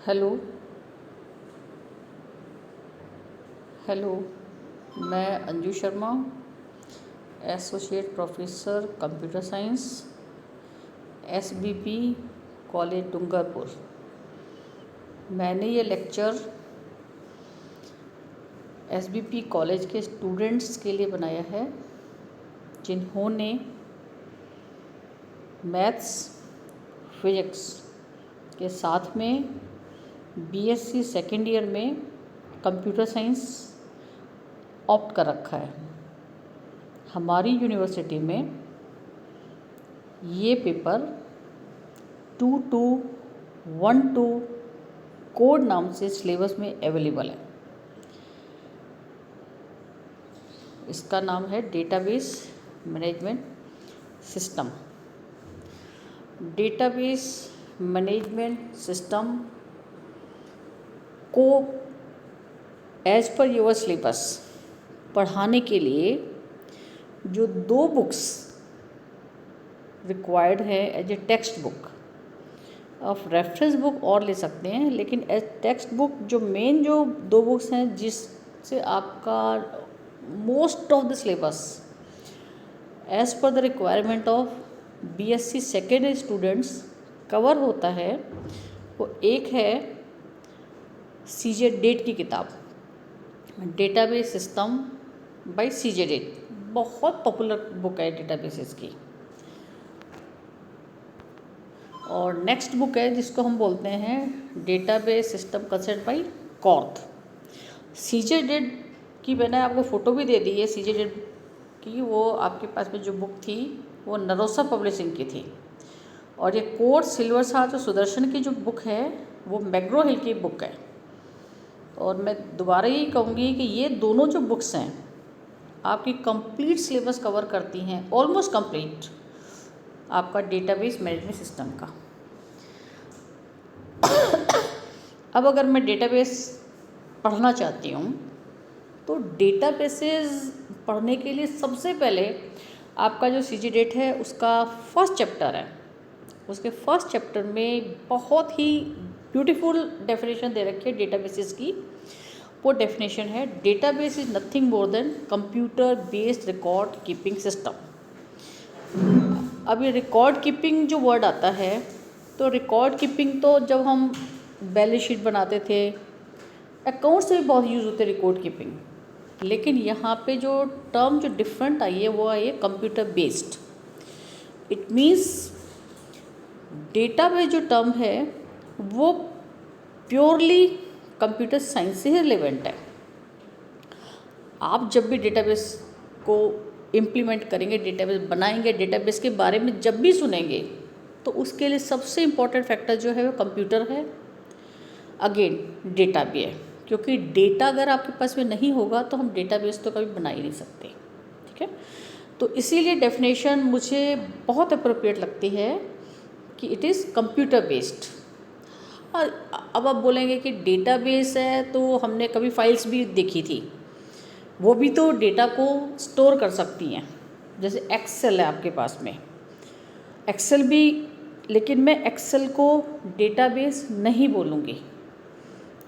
Hello hello मैं Anju Sharma, associate professor computer science, SBP college Dungarpur. मैंने ये लेक्चर एसबीपी कॉलेज के स्टूडेंट्स के लिए बनाया है जिन्होंने मैथ्स फिजिक्स के साथ में बीएससी सेकेंड ईयर में कंप्यूटर साइंस ऑप्ट कर रखा है। हमारी यूनिवर्सिटी में ये पेपर 2212 कोड नाम से सिलेबस में अवेलेबल है। इसका नाम है database management system. Database management system को एज पर योर सिलेबस पढ़ाने के लिए जो 2 बुक्स रिक्वायर्ड है एज ए टेक्स्ट बुक, आप रेफरेंस बुक और ले सकते हैं, लेकिन एज टेक्स्ट बुक जो मेन जो 2 बुक्स हैं जिससे आपका most of the syllabus as per the requirement of BSc second year students cover होता है, वो एक है सीजे डेट की किताब, database system by CJ Date. बहुत पॉपुलर बुक है डेटाबेसेस की। और नेक्स्ट बुक है जिसको हम बोलते हैं database system concept by Korth. CJ Date की मैंने आपको फ़ोटो भी दे दी है सीजे डेट की। वो आपके पास में जो बुक थी वो नरोसा पब्लिशिंग की थी। और ये कोर्थ सिल्वर साथ सुदर्शन की जो बुक है वो मैग्रो हिल की बुक है। और मैं दोबारा यही कहूँगी कि ये दोनों जो बुक्स हैं आपकी कंप्लीट सिलेबस कवर करती हैं, ऑलमोस्ट कंप्लीट आपका डेटाबेस मैनेजमेंट सिस्टम का। अब अगर मैं डेटाबेस पढ़ना चाहती हूँ तो डेटाबेसेस पढ़ने के लिए सबसे पहले आपका जो सीजी डेट है उसका फर्स्ट चैप्टर है। उसके फर्स्ट चैप्टर में बहुत ही ब्यूटीफुल डेफिनेशन दे रखी है डेटाबेसेस की। वो डेफिनेशन है database is nothing more than computer based record keeping system. अब ये रिकॉर्ड कीपिंग जो वर्ड आता है, तो रिकॉर्ड कीपिंग तो जब हम बैलेंस शीट बनाते थे, अकाउंट्स में भी बहुत यूज़ होते रिकॉर्ड कीपिंग, लेकिन यहाँ पे जो टर्म जो डिफरेंट आई है वो आई है computer based. It means database जो टर्म है वो प्योरली कंप्यूटर साइंस से ही रिलेवेंट है। आप जब भी डेटाबेस को इम्प्लीमेंट करेंगे, डेटाबेस बनाएंगे, डेटाबेस के बारे में जब भी सुनेंगे, तो उसके लिए सबसे इम्पोर्टेंट फैक्टर जो है वो कंप्यूटर है, अगेन डेटा भी है। क्योंकि डेटा अगर आपके पास में नहीं होगा तो हम डेटाबेस तो कभी बना ही नहीं सकते। ठीक है, तो इसीलिए डेफिनेशन मुझे बहुत अप्रोप्रिएट लगती है कि इट इज़ कंप्यूटर बेस्ड। अब आप बोलेंगे कि डेटाबेस है तो हमने कभी फाइल्स भी देखी थी, वो भी तो डेटा को स्टोर कर सकती हैं। जैसे एक्सेल है आपके पास में, एक्सेल भी, लेकिन मैं एक्सेल को डेटाबेस नहीं बोलूँगी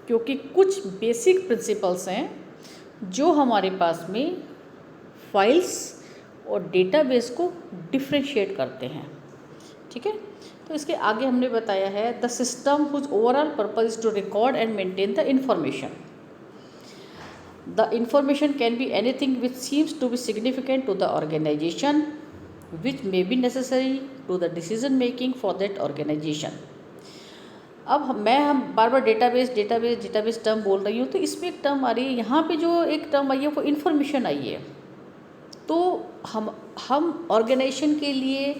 क्योंकि कुछ बेसिक प्रिंसिपल्स हैं जो हमारे पास में फाइल्स और डेटाबेस को डिफ्रेंशिएट करते हैं। ठीक है, तो इसके आगे हमने बताया है the system whose overall purpose is to record and maintain the information. The information can be anything which seems to be significant to the organisation which may be necessary to the decision making for that organisation. अब हम बार बार database term बोल रही हूँ, तो इसमें एक term आ रही है, यहाँ पे जो एक टर्म आई है वो इन्फॉर्मेशन आई है। तो हम ऑर्गेनाइजेशन के लिए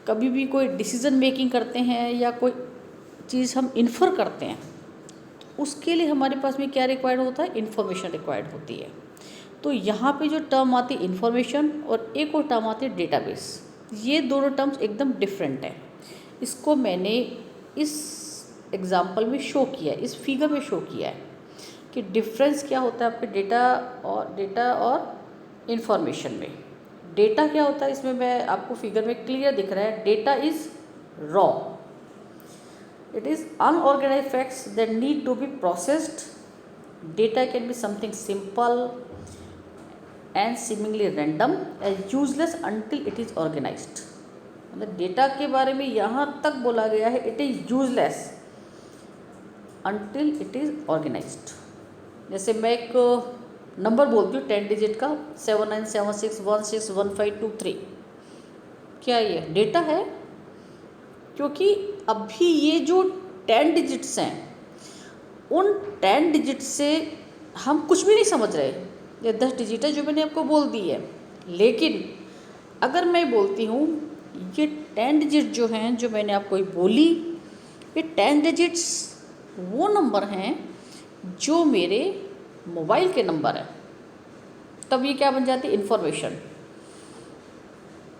कभी भी कोई डिसीज़न मेकिंग करते हैं या कोई चीज़ हम इन्फर करते हैं, तो उसके लिए हमारे पास में क्या रिक्वायर्ड होता है, इन्फॉर्मेशन रिक्वायर्ड होती है। तो यहाँ पे जो टर्म आती है इन्फॉर्मेशन और एक और टर्म आती है डेटाबेस, ये दोनों टर्म्स एकदम डिफरेंट है। इसको मैंने इस एग्जाम्पल में शो किया है, इस फिगर में शो किया है कि डिफरेंस क्या होता है आपके डेटा और इन्फॉर्मेशन में। डेटा क्या होता है, इसमें मैं आपको फिगर में क्लियर दिख रहा है, data is raw It is unorganized facts that need to be processed. Data can be something simple and seemingly random and useless until it is organized. मतलब डेटा के बारे में यहाँ तक बोला गया है, it is useless until it is organised. जैसे मैं एक नंबर बोलती हूँ 10 डिजिट का 7976161523, क्या ये डेटा है? क्योंकि अभी ये जो 10 डिजिट्स हैं, उन 10 डिजिट से हम कुछ भी नहीं समझ रहे। ये 10 डिजिट है जो मैंने आपको बोल दी है, लेकिन अगर मैं बोलती हूँ ये 10 डिजिट जो हैं, जो मैंने आपको बोली, ये 10 डिजिट्स वो नंबर हैं जो मेरे मोबाइल के नंबर हैं, तब ये क्या बन जाती है? इन्फॉर्मेशन।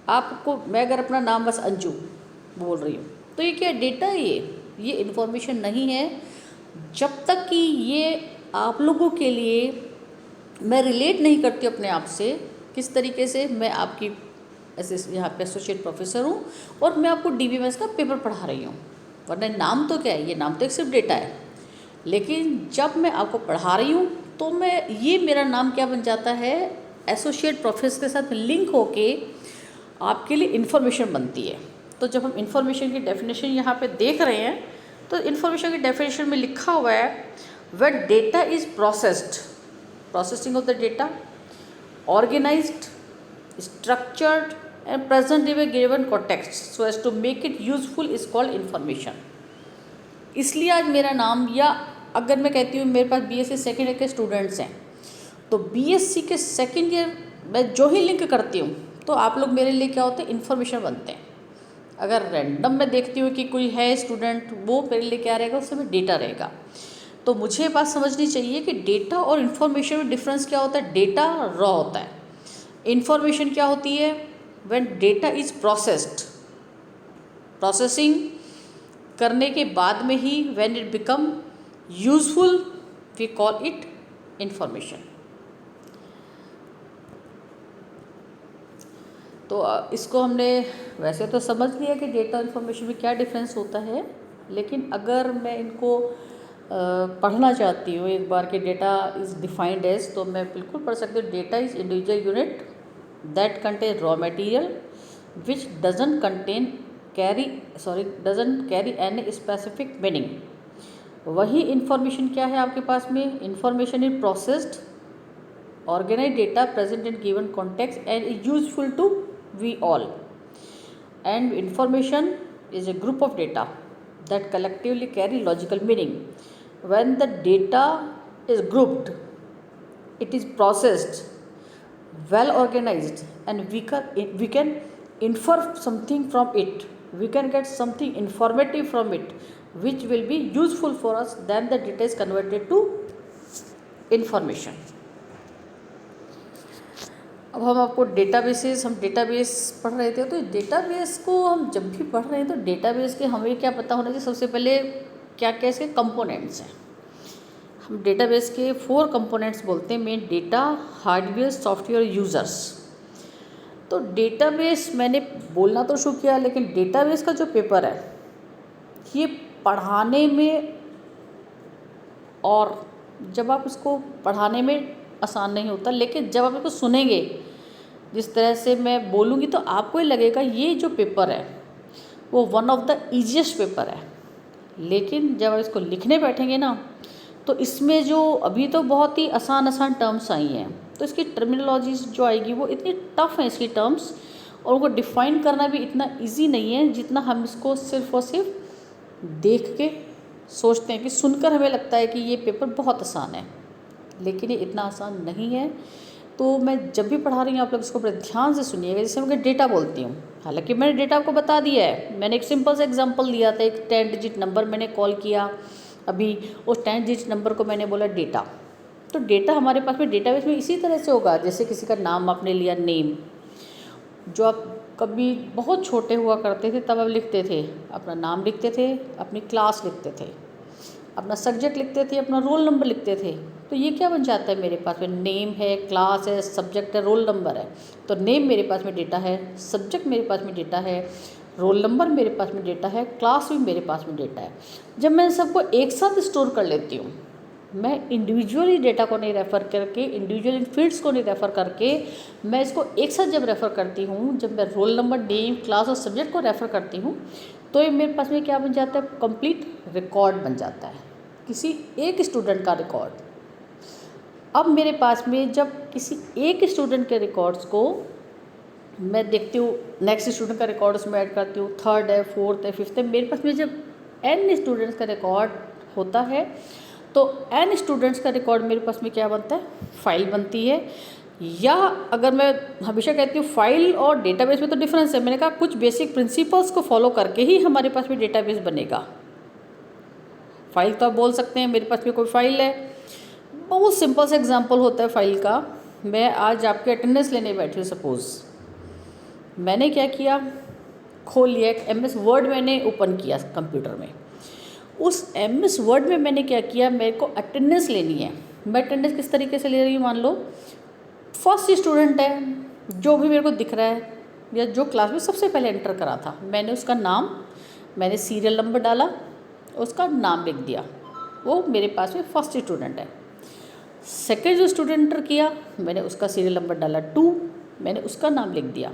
आपको मैं अगर अपना नाम बस अंजू बोल रही हूँ, तो ये क्या डेटा है? ये इन्फॉर्मेशन नहीं है जब तक कि ये आप लोगों के लिए मैं रिलेट नहीं करती अपने आप से। किस तरीके से? मैं आपकी ऐसे यहाँ पे एसोसिएट प्रोफेसर हूँ और मैं आपको DBMS का पेपर पढ़ा रही हूँ, वरना नाम तो क्या है? ये नाम तो एक सिर्फ डेटा है। लेकिन जब मैं आपको पढ़ा रही हूँ तो मैं ये मेरा नाम क्या बन जाता है? एसोसिएट प्रोफेसर के साथ लिंक होके आपके लिए इन्फॉर्मेशन बनती है। तो जब हम इन्फॉर्मेशन की डेफिनेशन यहाँ पे देख रहे हैं, तो इन्फॉर्मेशन की डेफिनेशन में लिखा हुआ है when data is processed, processing of the data, organised, structured and present in a given context so as to make it useful is called information। इसलिए आज मेरा नाम, या अगर मैं कहती हूँ मेरे पास BSc सेकेंड ईयर के स्टूडेंट्स हैं, तो BSc के सेकेंड ईयर मैं जो ही लिंक करती हूँ तो आप लोग मेरे लिए क्या होते हैं? इन्फॉर्मेशन बनते हैं। अगर रैंडम मैं देखती हूँ कि कोई है स्टूडेंट, वो मेरे लिए क्या रहेगा? उसमें डेटा रहेगा। तो मुझे बात समझनी चाहिए कि डेटा और इन्फॉर्मेशन में डिफरेंस क्या होता है? डेटा रॉ होता है, इन्फॉर्मेशन क्या होती है? When data is processed, processing करने के बाद में ही when it become useful we call it information. तो इसको हमने वैसे तो समझ लिया कि डेटा और इन्फॉर्मेशन में क्या डिफरेंस होता है, लेकिन अगर मैं इनको पढ़ना चाहती हूँ एक बार कि डेटा इज़ डिफाइंड एज, तो मैं बिल्कुल पढ़ सकती हूँ। Data is individual unit that contain raw material which doesn't carry any specific meaning. वही इन्फॉर्मेशन क्या है आपके पास में? Information is processed organise data present in given context and is useful to we all. And information is a group of data that collectively carry logical meaning. When the data is grouped, it is processed, well organized, and we can infer something from it. We can get something informative from it, which will be useful for us. Then the data is converted to information. अब हम आपको databases, हम database पढ़ रहे थे, तो database को हम जब भी पढ़ रहे हैं तो डेटाबेस के हमें क्या पता होना चाहिए? सबसे पहले क्या क्या इसके कंपोनेंट्स हैं। हम डेटाबेस के 4 कंपोनेंट्स बोलते हैं main: data, hardware, software, users. तो डेटाबेस मैंने बोलना तो शुरू किया, लेकिन डेटाबेस का जो पेपर है ये पढ़ाने में, और जब आप इसको पढ़ाने में आसान नहीं होता, लेकिन जब आप इसको सुनेंगे, जिस तरह से मैं बोलूँगी, तो आपको ही लगेगा ये जो पेपर है वो one of the easiest paper है। लेकिन जब आप इसको लिखने बैठेंगे ना, तो इसमें जो अभी तो बहुत ही आसान टर्म्स आई हैं, तो इसकी टर्मिनोलॉजीज जो आएगी वो इतनी टफ है इसकी टर्म्स, और उनको डिफ़ाइन करना भी इतना ईजी नहीं है जितना हम इसको सिर्फ और सिर्फ देख के सोचते हैं कि सुनकर हमें लगता है कि ये पेपर बहुत आसान है, लेकिन ये इतना आसान नहीं है। तो मैं जब भी पढ़ा रही हूँ आप लोग इसको बड़े ध्यान से सुनिएगा। जैसे मैं डेटा बोलती हूँ, हालांकि मैंने डेटा आपको बता दिया है, मैंने एक सिंपल सा एग्जांपल दिया था, एक 10 डिजिट नंबर मैंने कॉल किया अभी, उस 10 डिजिट नंबर को मैंने बोला डेटा। तो डेटा हमारे पास में डेटाबेस में इसी तरह से होगा, जैसे किसी का नाम आपने लिया, नेम, जो आप कभी बहुत छोटे हुआ करते थे तब आप लिखते थे, अपना नाम लिखते थे, अपनी क्लास लिखते थे, अपना सब्जेक्ट लिखते थे, अपना रोल नंबर लिखते थे। तो ये क्या बन जाता है मेरे पास में? नेम है, क्लास है, सब्जेक्ट है, रोल नंबर है। तो नेम मेरे पास में डेटा है, सब्जेक्ट मेरे पास में डेटा है, रोल नंबर मेरे पास में डेटा है, क्लास भी मेरे पास में डेटा है। जब मैं सबको एक साथ स्टोर कर लेती हूँ, मैं इंडिविजुअली डेटा को नहीं रेफ़र करके, इंडिविजुअल फील्ड्स को नहीं रेफ़र करके, मैं इसको एक साथ जब रेफ़र करती हूँ, जब मैं रोल नंबर, नेम, क्लास और सब्जेक्ट को रेफ़र करती हूँ, तो ये मेरे पास में क्या बन जाता है, कंप्लीट रिकॉर्ड बन जाता है, किसी एक स्टूडेंट का रिकॉर्ड। अब मेरे पास में जब किसी एक स्टूडेंट के रिकॉर्ड्स को मैं देखती हूँ, नेक्स्ट स्टूडेंट का रिकॉर्ड उसमें ऐड करती हूँ, थर्ड है, फोर्थ है, फिफ्थ है, मेरे पास में जब n स्टूडेंट्स का रिकॉर्ड होता है तो n स्टूडेंट्स का रिकॉर्ड मेरे पास में क्या बनता है, फाइल बनती है। या अगर मैं हमेशा कहती हूँ फाइल और डेटाबेस में तो डिफरेंस है, मैंने कहा कुछ बेसिक प्रिंसिपल्स को फॉलो करके ही हमारे पास में डेटाबेस बनेगा। फाइल तो आप बोल सकते हैं मेरे पास में कोई फाइल है, बहुत सिंपल सा एग्जांपल होता है फाइल का। मैं आज आपके अटेंडेंस लेने बैठी हूँ, सपोज़ मैंने क्या किया, खोल लिया एक MS वर्ड मैंने ओपन किया कंप्यूटर में। उस MS वर्ड में मैंने क्या किया, मेरे को अटेंडेंस लेनी है। मैं अटेंडेंस किस तरीके से ले रही हूँ, मान लो फर्स्ट स्टूडेंट है जो भी मेरे को दिख रहा है या जो क्लास में सबसे पहले एंटर करा था, मैंने उसका नाम, मैंने सीरियल नंबर डाला, उसका नाम लिख दिया, वो मेरे पास में फर्स्ट स्टूडेंट है। सेकेंड जो स्टूडेंट एंटर किया, मैंने उसका सीरियल नंबर डाला 2, मैंने उसका नाम लिख दिया।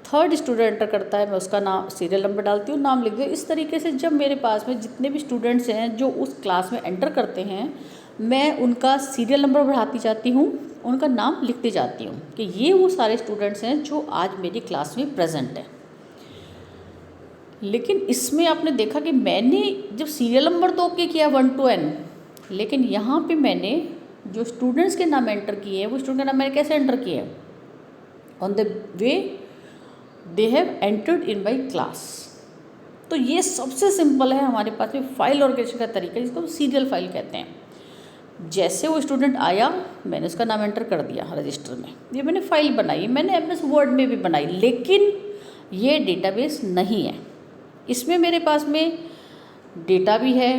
थर्ड स्टूडेंट एंटर करता है, मैं उसका नाम, सीरियल नंबर डालती हूँ, नाम लिख दिया। इस तरीके से जब मेरे पास में जितने भी स्टूडेंट्स हैं जो उस क्लास में एंटर करते हैं, मैं उनका सीरियल नंबर बढ़ाती जाती हूँ, उनका नाम लिखती जाती हूँ कि ये वो सारे स्टूडेंट्स हैं जो आज मेरी क्लास में प्रेजेंट हैं। लेकिन इसमें आपने देखा कि मैंने जब सीरियल नंबर तो ओके किया 1 to n, लेकिन यहाँ पे मैंने जो स्टूडेंट्स के नाम एंटर किए हैं, वो स्टूडेंट का नाम मैंने कैसे एंटर किए हैं, on the way they have entered in my class. तो ये सबसे सिंपल है हमारे पास में फाइल ऑर्गेनाइजेशन का तरीका, जिसको सीरियल फाइल कहते हैं। जैसे वो स्टूडेंट आया, मैंने उसका नाम एंटर कर दिया रजिस्टर में, ये मैंने फाइल बनाई, मैंने MS वर्ड में भी बनाई, लेकिन ये डेटाबेस नहीं है। इसमें मेरे पास में डेटा भी है,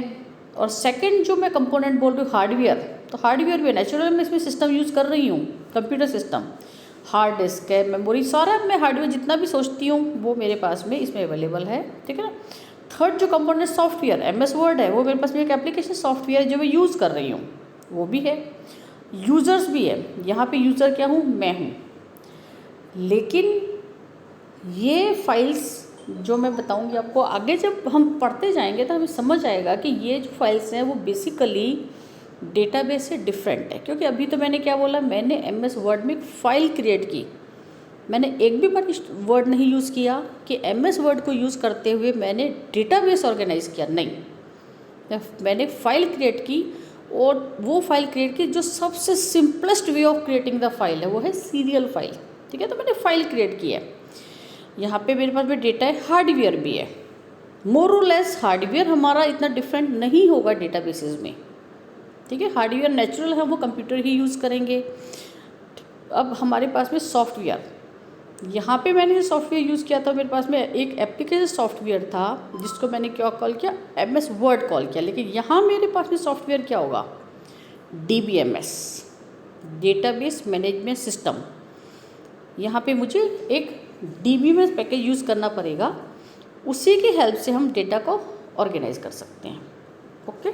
और सेकंड जो मैं कंपोनेंट बोल रही हूँ हार्डवेयर, तो हार्डवेयर भी नेचुरल मैं इसमें सिस्टम यूज़ कर रही हूँ, कंप्यूटर सिस्टम, हार्ड डिस्क है, मेमोरी, सारा मैं हार्डवेयर जितना भी सोचती हूँ वो मेरे पास में इसमें अवेलेबल है, ठीक है ना। थर्ड जो कंपोनेंट सॉफ्टवेयर MS वर्ड है, वो मेरे पास में एक एप्लीकेशन सॉफ्टवेयर जो मैं यूज़ कर रही हूँ, वो भी है। यूज़र्स भी है, यहाँ पे यूज़र क्या हूँ, मैं हूँ। लेकिन ये फाइल्स जो मैं बताऊँगी आपको, आगे जब हम पढ़ते जाएंगे तो हमें समझ आएगा कि ये जो फाइल्स हैं वो बेसिकली डेटाबेस से डिफरेंट है। क्योंकि अभी तो मैंने क्या बोला, मैंने MS वर्ड में फाइल क्रिएट की, मैंने एक भी बार वर्ड नहीं यूज़ किया कि MS वर्ड को यूज़ करते हुए मैंने डेटाबेस ऑर्गेनाइज़ किया, नहीं, मैंने फाइल क्रिएट की, और वो फाइल क्रिएट की जो सबसे simplest way of creating the file है, वो है सीरियल फाइल, ठीक है। तो मैंने फाइल क्रिएट की है, यहाँ पे मेरे पास में डेटा है, हार्डवेयर भी है, मोर और लेस हार्डवेयर हमारा इतना डिफरेंट नहीं होगा डेटाबेसेस में, ठीक है। हार्डवेयर नेचुरल है, वो कंप्यूटर ही यूज़ करेंगे। अब हमारे पास में सॉफ्टवेयर, यहाँ पे मैंने जो सॉफ्टवेयर यूज़ किया था, मेरे पास में एक एप्लीकेशन सॉफ्टवेयर था जिसको मैंने क्या कॉल किया, MS वर्ड कॉल किया। लेकिन यहाँ मेरे पास में सॉफ्टवेयर क्या होगा, DBMS, डेटाबेस मैनेजमेंट सिस्टम। यहाँ पे मुझे एक DBMS पैकेज यूज़ करना पड़ेगा, उसी की हेल्प से हम डेटा को ऑर्गेनाइज कर सकते हैं। ओके।